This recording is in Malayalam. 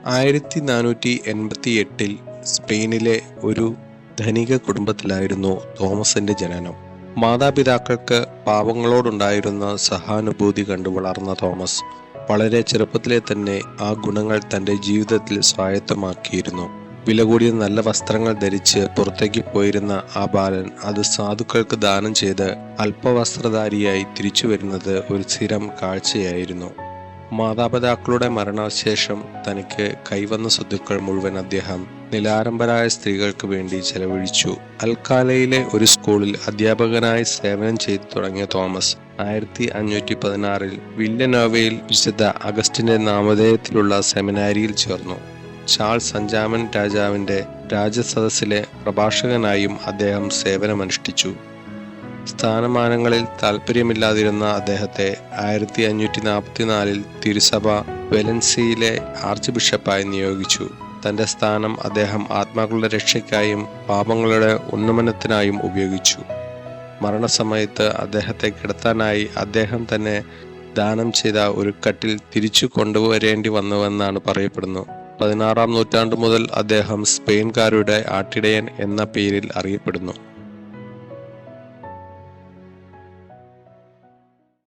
1488 സ്പെയിനിലെ ഒരു ധനിക കുടുംബത്തിലായിരുന്നു തോമസിന്റെ ജനനം. മാതാപിതാക്കൾക്ക് പാവങ്ങളോടുണ്ടായിരുന്ന സഹാനുഭൂതി കണ്ടു വളർന്ന തോമസ് വളരെ ചെറുപ്പത്തിലെ തന്നെ ആ ഗുണങ്ങൾ തന്റെ ജീവിതത്തിൽ സ്വായത്തമാക്കിയിരുന്നു. വില കൂടിയ നല്ല വസ്ത്രങ്ങൾ ധരിച്ച് പുറത്തേക്ക് പോയിരുന്ന ആ ബാലൻ അത് സാധുക്കൾക്ക് ദാനം ചെയ്ത് അല്പവസ്ത്രധാരിയായി തിരിച്ചു വരുന്നത് ഒരു സ്ഥിരം കാഴ്ചയായിരുന്നു. മാതാപിതാക്കളുടെ മരണശേഷം തനിക്ക് കൈവന്ന സ്വത്തുക്കൾ മുഴുവൻ അദ്ദേഹം നിലാരംബരായ സ്ത്രീകൾക്ക് വേണ്ടി ചെലവഴിച്ചു. അൽക്കാലയിലെ ഒരു സ്കൂളിൽ അധ്യാപകനായി സേവനം ചെയ്തു തുടങ്ങിയ തോമസ് 1516 വില്ലനോവയിൽ വിശുദ്ധ അഗസ്റ്റിന്റെ നാമധേയത്തിലുള്ള സെമിനാരിയിൽ ചേർന്നു. ചാൾസ് അഞ്ചാമൻ രാജാവിന്റെ രാജസദസ്സിലെ പ്രഭാഷകനായും അദ്ദേഹം സേവനമനുഷ്ഠിച്ചു. സ്ഥാനമാനങ്ങളിൽ താല്പര്യമില്ലാതിരുന്ന അദ്ദേഹത്തെ 1544 തിരുസഭ വെലൻസിയയിലെ ആർച്ച് ബിഷപ്പായി നിയോഗിച്ചു. തന്റെ സ്ഥാനം അദ്ദേഹം ആത്മാക്കളുടെ രക്ഷയ്ക്കായും പാപങ്ങളുടെ ഉന്നമനത്തിനായും ഉപയോഗിച്ചു. മരണസമയത്ത് അദ്ദേഹത്തെ കിടത്താനായി അദ്ദേഹം തന്നെ ദാനം ചെയ്ത ഒരു കട്ടിൽ തിരിച്ചു കൊണ്ടുവരേണ്ടി വന്നുവെന്നാണ് പറയപ്പെടുന്നു. 16-ാം നൂറ്റാണ്ടു മുതൽ അദ്ദേഹം സ്പെയിൻകാരുടെ ആട്ടിടയൻ എന്ന പേരിൽ അറിയപ്പെടുന്നു.